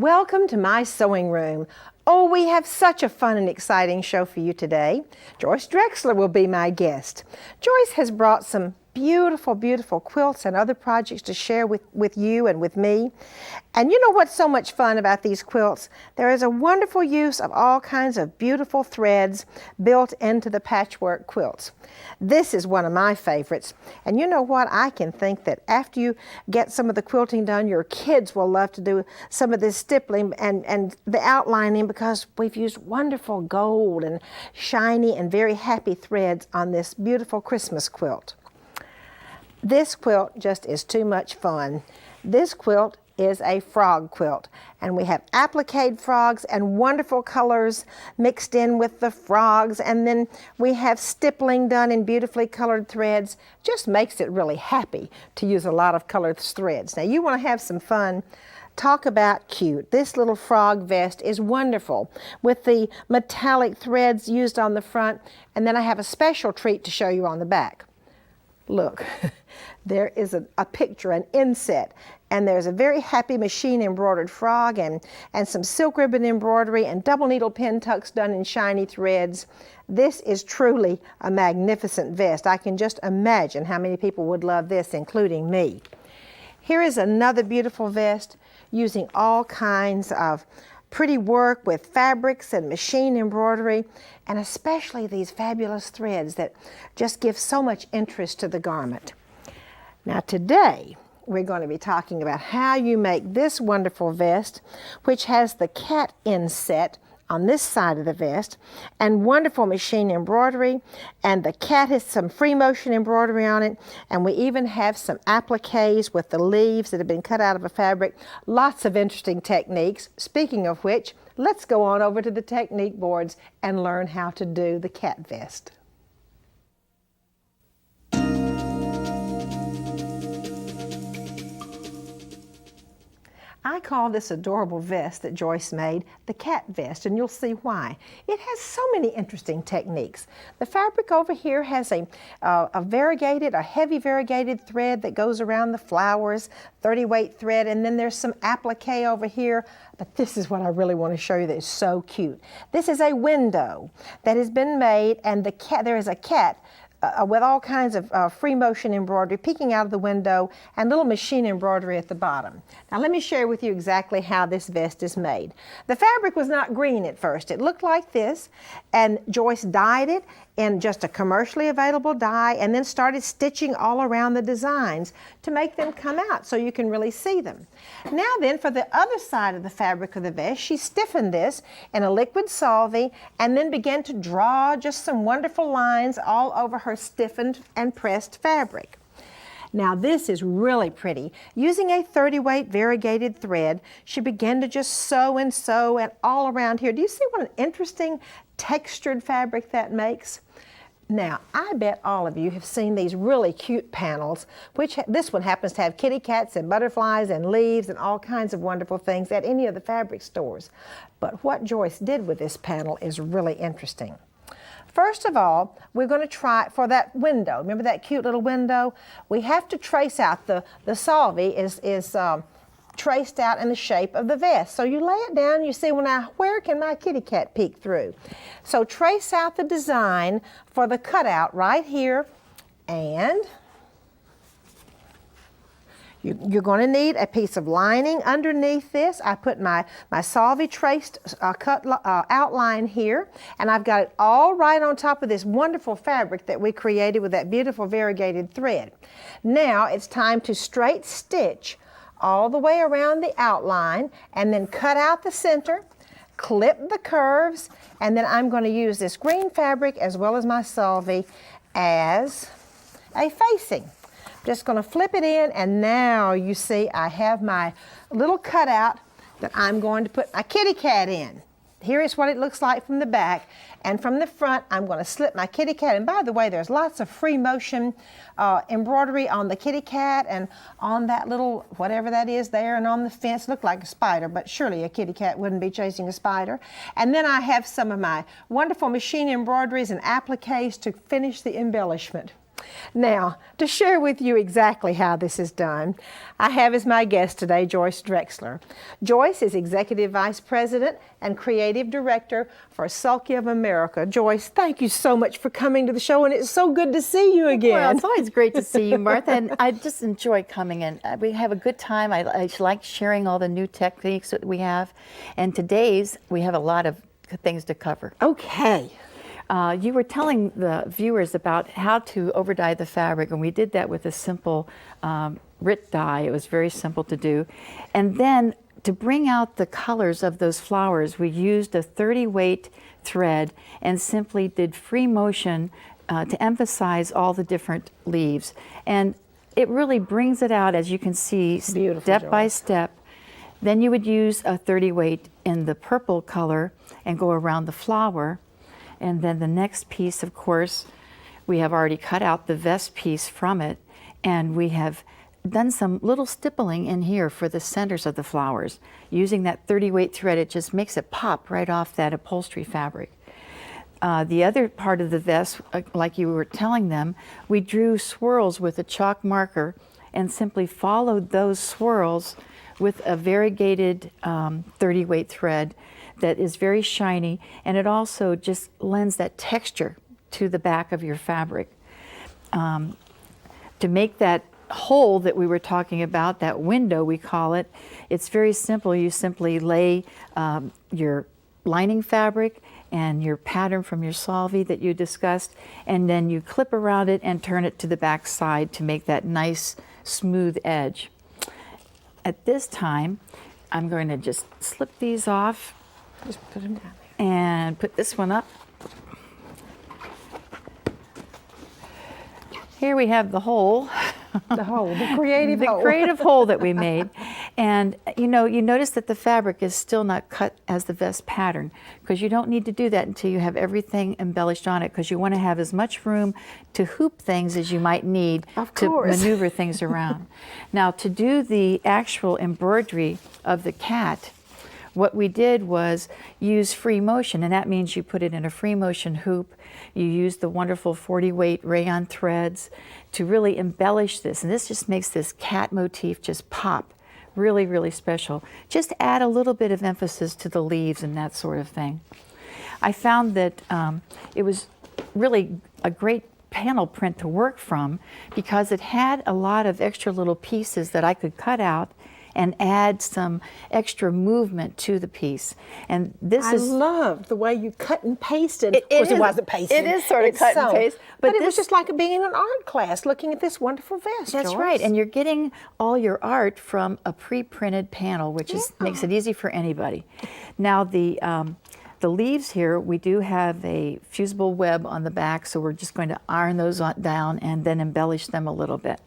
Welcome to my sewing room. Oh, we have such a fun and exciting show for you today. Joyce Drexler will be my guest. Joyce has brought some beautiful quilts and other projects to share with you and with me. And you know what's so much fun about these quilts? There is a wonderful use of all kinds of beautiful threads built into the patchwork quilts. This is one of my favorites. And you know what? I can think that after you get some of the quilting done, your kids will love to do some of this stippling and the outlining, because we've used wonderful gold and shiny and very happy threads on this beautiful Christmas quilt. This quilt just is too much fun. This quilt is a frog quilt, and we have applique frogs and wonderful colors mixed in with the frogs, and then we have stippling done in beautifully colored threads. Just makes it really happy to use a lot of colored threads. Now you want to have some fun. Talk about cute. This little frog vest is wonderful with the metallic threads used on the front, and then I have a special treat to show you on the back. Look, there is a picture, an inset, and there's a very happy machine embroidered frog and some silk ribbon embroidery and double needle pin tucks done in shiny threads. This is truly a magnificent vest. I can just imagine how many people would love this, including me. Here is another beautiful vest using all kinds of pretty work with fabrics and machine embroidery, and especially these fabulous threads that just give so much interest to the garment. Now today, we're going to be talking about how you make this wonderful vest, which has the cat inset on this side of the vest and wonderful machine embroidery, and the cat has some free motion embroidery on it, and we even have some appliques with the leaves that have been cut out of a fabric. Lots of interesting techniques. Speaking of which, let's go on over to the technique boards and learn how to do the cat vest. I call this adorable vest that Joyce made the cat vest, and you'll see why. It has so many interesting techniques. The fabric over here has a heavy variegated thread that goes around the flowers, 30-weight thread, and then there's some applique over here. But this is what I really want to show you that is so cute. This is a window that has been made, and there is a cat with all kinds of free motion embroidery peeking out of the window and little machine embroidery at the bottom. Now let me share with you exactly how this vest is made. The fabric was not green at first. It looked like this, and Joyce dyed it in just a commercially available dye and then started stitching all around the designs to make them come out so you can really see them. Now then, for the other side of the fabric of the vest, she stiffened this in a liquid solvay and then began to draw just some wonderful lines all over her stiffened and pressed fabric. Now this is really pretty. Using a 30-weight variegated thread, she began to just sew and all around here. Do you see what an interesting textured fabric that makes? Now, I bet all of you have seen these really cute panels, which this one happens to have kitty cats and butterflies and leaves and all kinds of wonderful things at any of the fabric stores. But what Joyce did with this panel is really interesting. First of all, we're going to try for that window. Remember that cute little window? We have to trace out the solvay is traced out in the shape of the vest. So you lay it down, you see, well now, where can my kitty cat peek through? So trace out the design for the cutout right here, and you're going to need a piece of lining underneath this. I put my solvay traced outline here, and I've got it all right on top of this wonderful fabric that we created with that beautiful variegated thread. Now it's time to straight stitch all the way around the outline and then cut out the center, clip the curves, and then I'm going to use this green fabric as well as my solvay as a facing. Just going to flip it in, and now you see I have my little cutout that I'm going to put my kitty cat in. Here is what it looks like from the back, and from the front I'm going to slip my kitty cat. And by the way, there's lots of free motion embroidery on the kitty cat and on that little whatever that is there, and on the fence. Looked like a spider, but surely a kitty cat wouldn't be chasing a spider. And then I have some of my wonderful machine embroideries and appliques to finish the embellishment. Now, to share with you exactly how this is done, I have as my guest today Joyce Drexler. Joyce is Executive Vice President and Creative Director for Sulky of America. Joyce, thank you so much for coming to the show, and it's so good to see you again. Well, it's always great to see you, Martha, and I just enjoy coming in. We have a good time. I like sharing all the new techniques that we have, and today's we have a lot of things to cover. Okay. You were telling the viewers about how to overdye the fabric, and we did that with a simple RIT dye. It was very simple to do. And then to bring out the colors of those flowers, we used a 30-weight thread and simply did free motion to emphasize all the different leaves. And it really brings it out, as you can see, step by step. Then you would use a 30-weight in the purple color and go around the flower. And then the next piece, of course, we have already cut out the vest piece from it, and we have done some little stippling in here for the centers of the flowers. Using that 30-weight thread, it just makes it pop right off that upholstery fabric. The other part of the vest, like you were telling them, we drew swirls with a chalk marker and simply followed those swirls with a variegated 30-weight thread that is very shiny, and it also just lends that texture to the back of your fabric. To make that hole that we were talking about, that window we call it, it's very simple. You simply lay your lining fabric and your pattern from your salvie that you discussed, and then you clip around it and turn it to the back side to make that nice smooth edge. At this time, I'm going to just slip these off. Just put them down there. And put this one up. Here we have the hole. The creative hole. The creative hole that we made. And you notice that the fabric is still not cut as the vest pattern, because you don't need to do that until you have everything embellished on it, because you want to have as much room to hoop things as you might need to maneuver things around. Now, to do the actual embroidery of the cat, what we did was use free motion, and that means you put it in a free motion hoop. You use the wonderful 40-weight rayon threads to really embellish this, and this just makes this cat motif just pop. Really, really special. Just add a little bit of emphasis to the leaves and that sort of thing. I found that it was really a great panel print to work from, because it had a lot of extra little pieces that I could cut out and add some extra movement to the piece. And this I loved the way you cut and pasted. Of course, it wasn't pasted. It is sort of cut and paste. But it was just like being in an art class looking at this wonderful vest. That's Joyce. right. And you're getting all your art from a pre-printed panel, which makes it easy for anybody. Now, the leaves here, we do have a fusible web on the back, so we're just going to iron those down and then embellish them a little bit.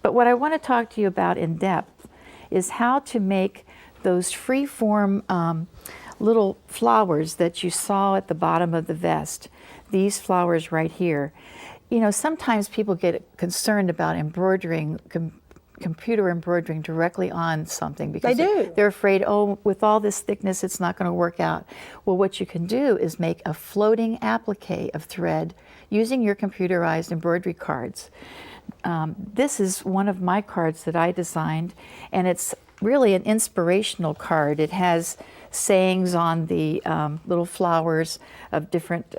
But what I want to talk to you about in depth is how to make those free-form little flowers that you saw at the bottom of the vest. These flowers right here. You know, sometimes people get concerned about embroidering, computer embroidering directly on something, because they're afraid, oh, with all this thickness, it's not going to work out. Well, what you can do is make a floating applique of thread using your computerized embroidery cards. This is one of my cards that I designed, and it's really an inspirational card. It has sayings on the little flowers of different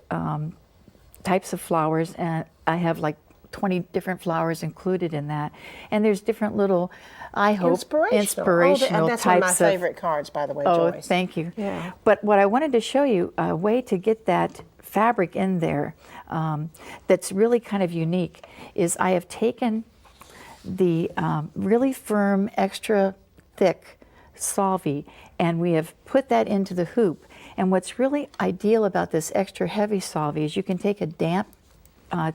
types of flowers, and I have like 20 different flowers included in that. And there's different little, I hope, inspirational and that's types one of my favorite cards, by the way, Joyce. Oh, thank you. Yeah. But what I wanted to show you, a way to get that fabric in there that's really kind of unique, is I have taken the really firm, extra thick salvie, and we have put that into the hoop. And what's really ideal about this extra heavy salvie is you can take a damp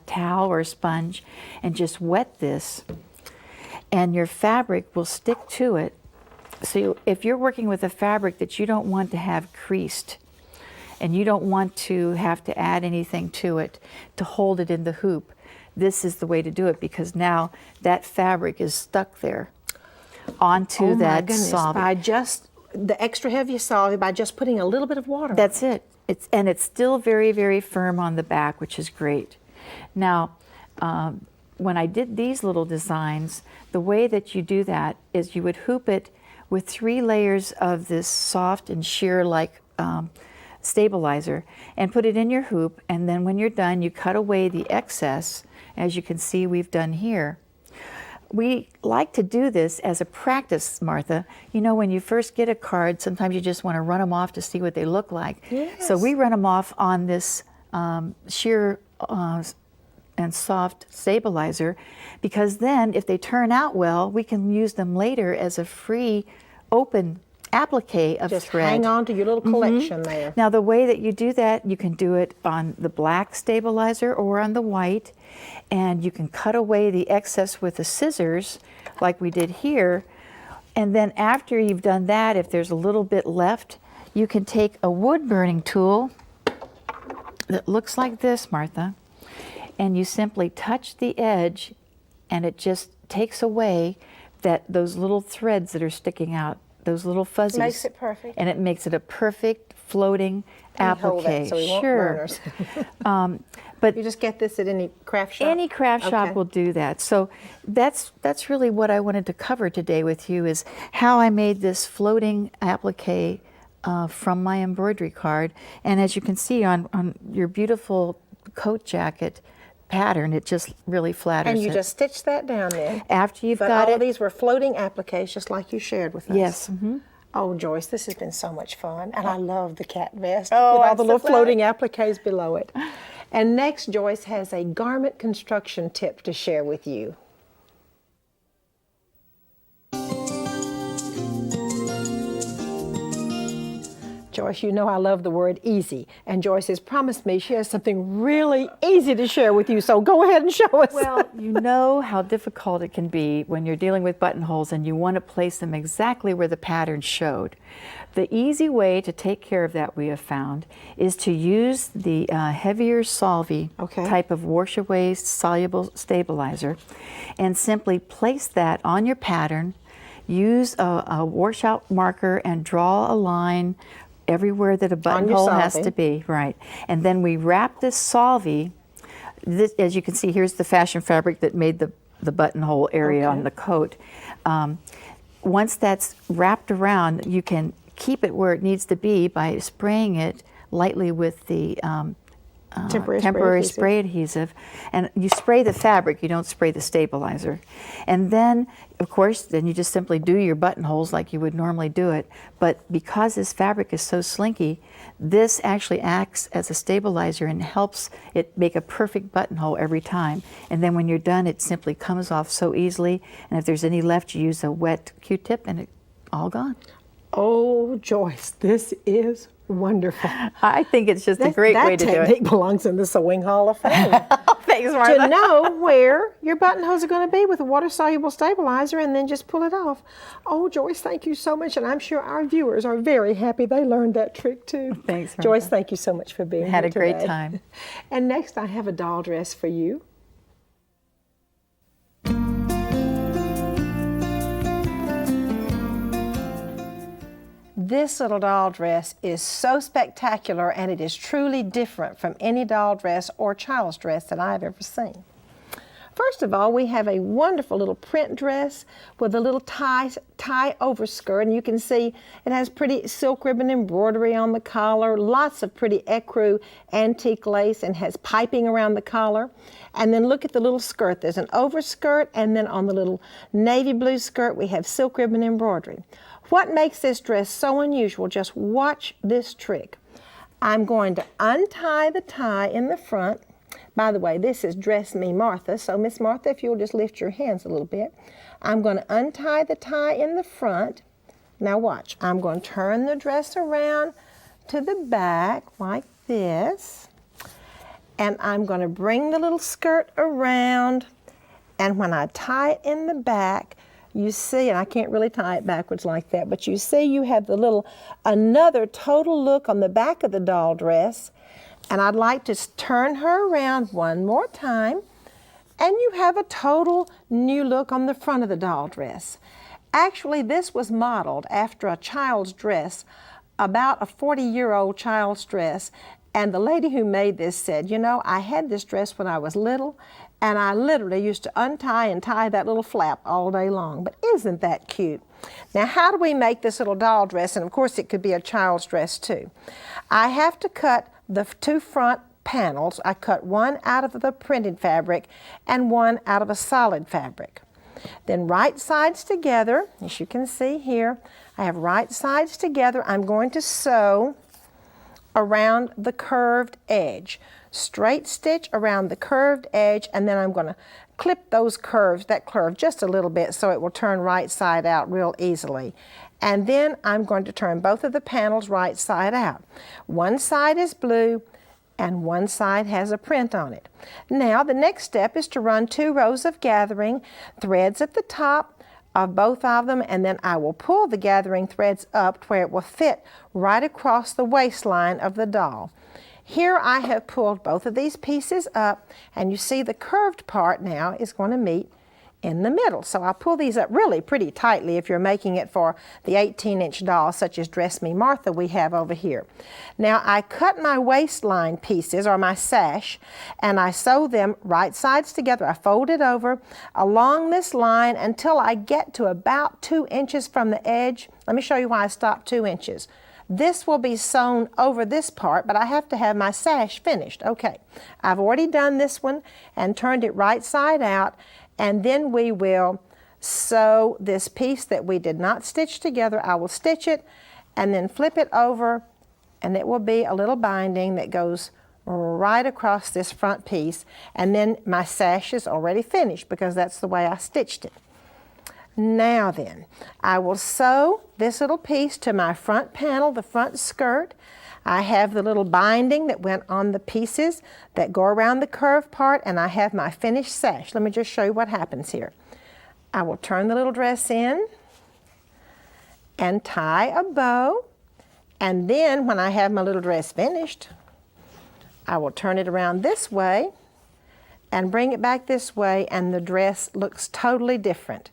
towel or sponge and just wet this, and your fabric will stick to it. So if you're working with a fabric that you don't want to have creased, and you don't want to have to add anything to it to hold it in the hoop, this is the way to do it, because now that fabric is stuck there onto that salvie. By just the extra heavy salvie, by just putting a little bit of water. That's it. And it's still very, very firm on the back, which is great. Now, when I did these little designs, the way that you do that is you would hoop it with 3 layers of this soft and sheer like stabilizer and put it in your hoop, and then when you're done you cut away the excess, as you can see we've done here. We like to do this as a practice, Martha. You know, when you first get a card, sometimes you just want to run them off to see what they look like. Yes. So we run them off on this sheer and soft stabilizer, because then if they turn out well, we can use them later as a free open applique of Just thread. hang on to your little collection there. Now the way that you do that, you can do it on the black stabilizer or on the white, and you can cut away the excess with the scissors like we did here, and then after you've done that, if there's a little bit left, you can take a wood burning tool that looks like this, Martha, and you simply touch the edge and it just takes away those little threads that are sticking out, those little fuzzies. Makes it perfect. And it makes it a perfect floating Let me hold that applique. so we won't Sure. burn us. But You just get this at any craft shop? any craft shop Okay. will do that. So that's really what I wanted to cover today with you, is how I made this floating applique from my embroidery card. And as you can see on your beautiful coat jacket pattern, it just really flatters And you it. just stitch that down then? After you've But got all it. these were floating appliques just like you shared with us. Yes. Oh, Joyce, this has been so much fun. And I love the cat vest Oh, with all I'm the so little glad. floating appliques below it. And next, Joyce has a garment construction tip to share with you. Joyce, you know I love the word easy, and Joyce has promised me she has something really easy to share with you, so go ahead and show us. Well, you know how difficult it can be when you're dealing with buttonholes and you want to place them exactly where the pattern showed. The easy way to take care of that, we have found, is to use the heavier solvay type of wash-away soluble stabilizer and simply place that on your pattern. Use a washout marker and draw a line everywhere that a buttonhole has to be, right. And then we wrap this solvay. This, as you can see, here's the fashion fabric that made the buttonhole area on the coat. Once that's wrapped around, you can keep it where it needs to be by spraying it lightly with the temporary spray adhesive. And you spray the fabric, you don't spray the stabilizer. And then, of course, then you just simply do your buttonholes like you would normally do it. But because this fabric is so slinky, this actually acts as a stabilizer and helps it make a perfect buttonhole every time. And then when you're done, it simply comes off so easily. And if there's any left, you use a wet Q-tip and it's all gone. Oh, Joyce, this is wonderful. I think it's just a great way to do That it. technique belongs in the Sewing Hall of Fame. Thanks, Martha. To know where your buttonholes are going to be with a water-soluble stabilizer and then just pull it off. Oh, Joyce, thank you so much, and I'm sure our viewers are very happy they learned that trick too. Thanks, Martha. Joyce, thank you so much for being Had here a great today. time. And next I have a doll dress for you. This little doll dress is so spectacular, and it is truly different from any doll dress or child's dress that I've ever seen. First of all, we have a wonderful little print dress with a little tie overskirt, and you can see it has pretty silk ribbon embroidery on the collar, lots of pretty ecru antique lace, and has piping around the collar. And then look at the little skirt. There's an overskirt, and then on the little navy blue skirt we have silk ribbon embroidery. What makes this dress so unusual? Just watch this trick. I'm going to untie the tie in the front. By the way, this is Dress Me Martha, so Miss Martha, if you'll just lift your hands a little bit. I'm going to untie the tie in the front. Now watch. I'm going to turn the dress around to the back like this. And I'm going to bring the little skirt around. And when I tie it in the back, you see, and I can't really tie it backwards like that, but you see you have the little, another total look on the back of the doll dress. And I'd like to turn her around one more time, and you have a total new look on the front of the doll dress. Actually, this was modeled after a child's dress, about a 40-year-old child's dress, And the lady who made this said, you know, I had this dress when I was little, and I literally used to untie and tie that little flap all day long. But isn't that cute? Now, how do we make this little doll dress? And of course, it could be a child's dress too. I have to cut the two front panels. I cut one out of the printed fabric and one out of a solid fabric. Then right sides together, as you can see here, I have right sides together. I'm going to sew around the curved edge. Straight stitch around the curved edge, and then I'm going to clip those curves, that curve just a little bit so it will turn right side out real easily. And then I'm going to turn both of the panels right side out. One side is blue and one side has a print on it. Now the next step is to run 2 rows of gathering threads at the top of both of them, and then I will pull the gathering threads up to where it will fit right across the waistline of the doll. Here I have pulled both of these pieces up, and you see the curved part now is going to meet in the middle. So I'll pull these up really pretty tightly if you're making it for the 18-inch doll such as Dress Me Martha we have over here. Now I cut my waistline pieces, or my sash, and I sew them right sides together. I fold it over along this line until I get to about 2 inches from the edge. Let me show you why I stopped 2 inches. This will be sewn over this part, but I have to have my sash finished. Okay, I've already done this one and turned it right side out, and then we will sew this piece that we did not stitch together. I will stitch it and then flip it over, and it will be a little binding that goes right across this front piece, and then my sash is already finished because that's the way I stitched it. Now then, I will sew this little piece to my front panel, the front skirt. I have the little binding that went on the pieces that go around the curved part, and I have my finished sash. Let me just show you what happens here. I will turn the little dress in and tie a bow, and then when I have my little dress finished, I will turn it around this way and bring it back this way, and the dress looks totally different.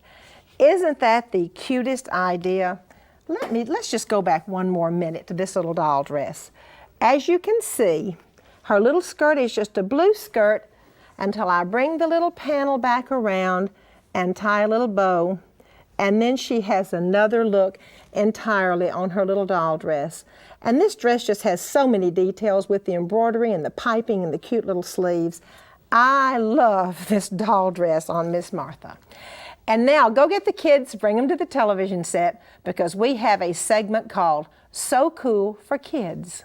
Isn't that the cutest idea? Let's just go back one more minute to this little doll dress. As you can see, her little skirt is just a blue skirt until I bring the little panel back around and tie a little bow, and then she has another look entirely on her little doll dress. And this dress just has so many details with the embroidery and the piping and the cute little sleeves. I love this doll dress on Miss Martha. And now go get the kids, bring them to the television set, because we have a segment called So Cool for Kids.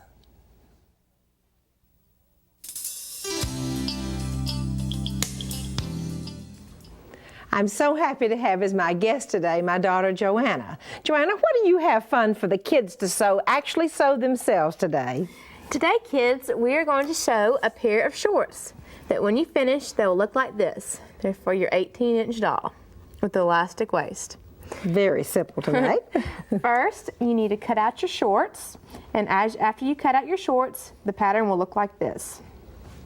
I'm so happy to have as my guest today my daughter Joanna. Joanna, what do you have fun for the kids to sew, actually sew themselves today? Today, kids, we are going to sew a pair of shorts that when you finish, they will look like this. They're for your 18-inch doll with the elastic waist. Very simple to make. First, you need to cut out your shorts, and after you cut out your shorts, the pattern will look like this,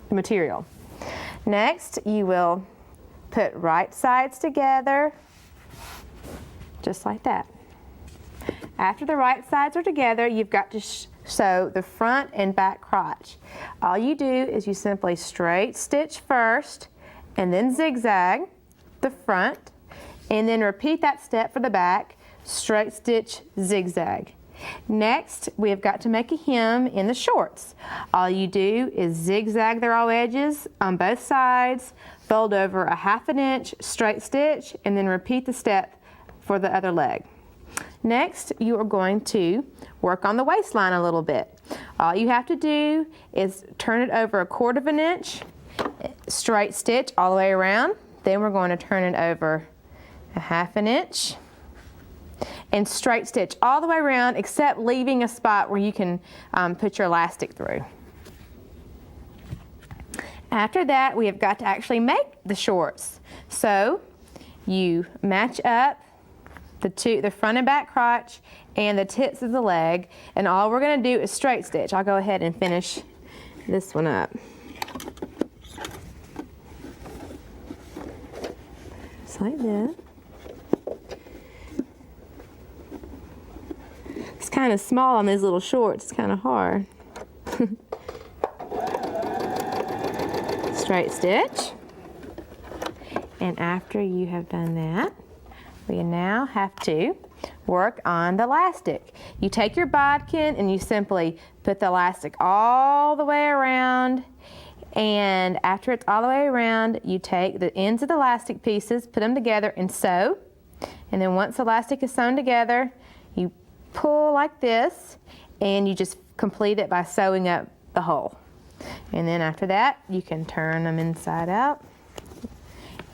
the material. Next, you will put right sides together, just like that. After the right sides are together, you've got to sew the front and back crotch. All you do is you simply straight stitch first, and then zigzag the front, and then repeat that step for the back, straight stitch, zigzag. Next, we have got to make a hem in the shorts. All you do is zigzag the raw edges on both sides, fold over a 1/2 inch, straight stitch, and then repeat the step for the other leg. Next, you are going to work on the waistline a little bit. All you have to do is turn it over a 1/4 inch, straight stitch all the way around. Then we're going to turn it over a 1/2 inch and straight stitch all the way around, except leaving a spot where you can put your elastic through. After that, we have got to actually make the shorts. So you match up the front and back crotch and the tips of the leg, and all we're going to do is straight stitch. I'll go ahead and finish this one up. Just like that. It's kind of small on these little shorts. It's kind of hard. straight stitch. And after you have done that, we now have to work on the elastic. You take your bodkin and you simply put the elastic all the way around, and after it's all the way around, you take the ends of the elastic pieces, put them together and sew. And then once the elastic is sewn together, you pull like this and you just complete it by sewing up the hole. And then after that, you can turn them inside out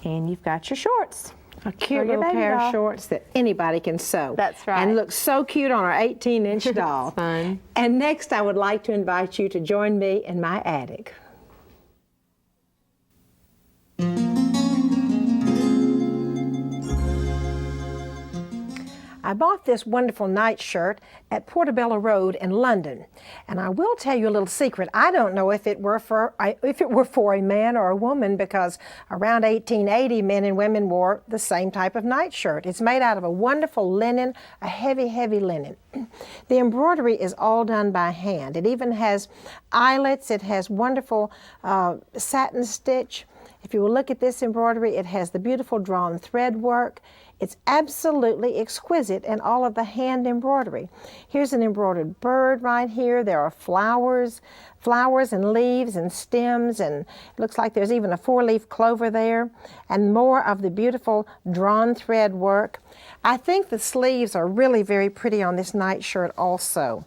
and you've got your shorts. A cute little pair of shorts that anybody can sew. That's right. And look so cute on our 18-inch doll. Fun. And next, I would like to invite you to join me in my attic. I bought this wonderful nightshirt at Portobello Road in London. And I will tell you a little secret. I don't know if it were for a man or a woman, because around 1880, men and women wore the same type of nightshirt. It's made out of a wonderful linen, a heavy, heavy linen. The embroidery is all done by hand. It even has eyelets. It has wonderful satin stitch. If you will look at this embroidery, it has the beautiful drawn thread work. It's absolutely exquisite in all of the hand embroidery. Here's an embroidered bird right here. There are flowers and leaves and stems, and it looks like there's even a 4-leaf clover there, and more of the beautiful drawn thread work. I think the sleeves are really very pretty on this nightshirt also.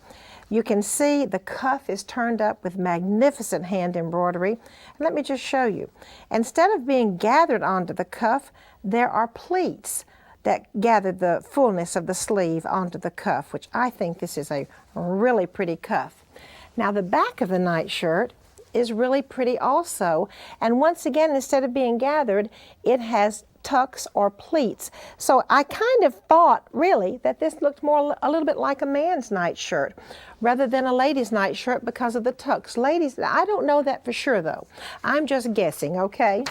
You can see the cuff is turned up with magnificent hand embroidery. And let me just show you. Instead of being gathered onto the cuff, there are pleats that gather the fullness of the sleeve onto the cuff, which I think this is a really pretty cuff. Now the back of the nightshirt is really pretty also. And once again, instead of being gathered, it has tucks or pleats. So I kind of thought really that this looked a little bit like a man's nightshirt rather than a lady's nightshirt because of the tucks. Ladies, I don't know that for sure though. I'm just guessing, okay?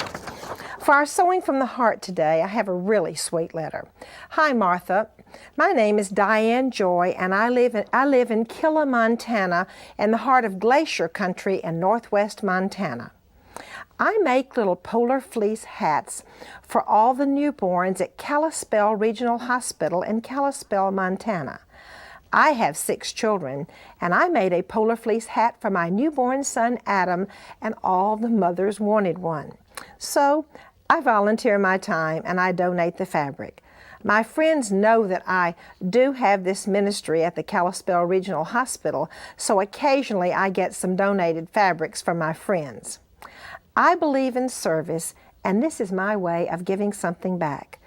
For our Sewing from the Heart today, I have a really sweet letter. Hi Martha, my name is Diane Joy and I live in Killa, Montana, in the heart of glacier country in northwest Montana. I make little polar fleece hats for all the newborns at Kalispell Regional Hospital in Kalispell, Montana. I have 6 children, and I made a polar fleece hat for my newborn son Adam, and all the mothers wanted one. So I volunteer my time and I donate the fabric. My friends know that I do have this ministry at the Kalispell Regional Hospital, so occasionally I get some donated fabrics from my friends. I believe in service, and this is my way of giving something back.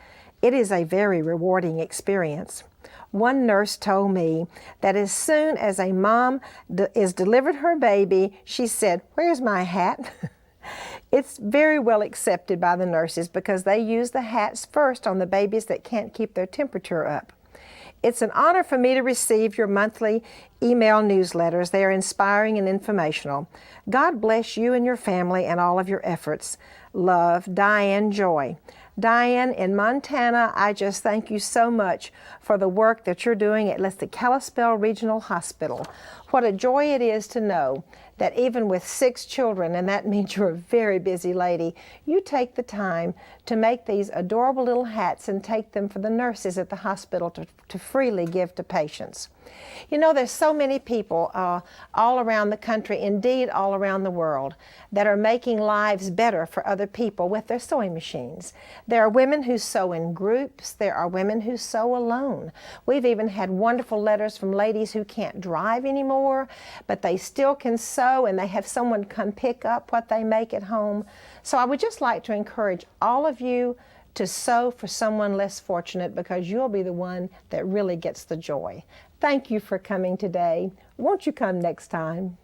It is a very rewarding experience. One nurse told me that as soon as a mom is delivered her baby, she said, "Where's my hat?" It's very well accepted by the nurses because they use the hats first on the babies that can't keep their temperature up. It's an honor for me to receive your monthly email newsletters. They are inspiring and informational. God bless you and your family and all of your efforts. Love, Diane Joy. Diane, in Montana, I just thank you so much for the work that you're doing at the Kalispell Regional Hospital. What a joy it is to know that even with 6 children, and that means you're a very busy lady, you take the time to make these adorable little hats and take them for the nurses at the hospital to freely give to patients. You know, there's so many people all around the country, indeed all around the world, that are making lives better for other people with their sewing machines. There are women who sew in groups. There are women who sew alone. We've even had wonderful letters from ladies who can't drive anymore, but they still can sew, and they have someone come pick up what they make at home. So I would just like to encourage all of you to sew for someone less fortunate, because you'll be the one that really gets the joy. Thank you for coming today. Won't you come next time?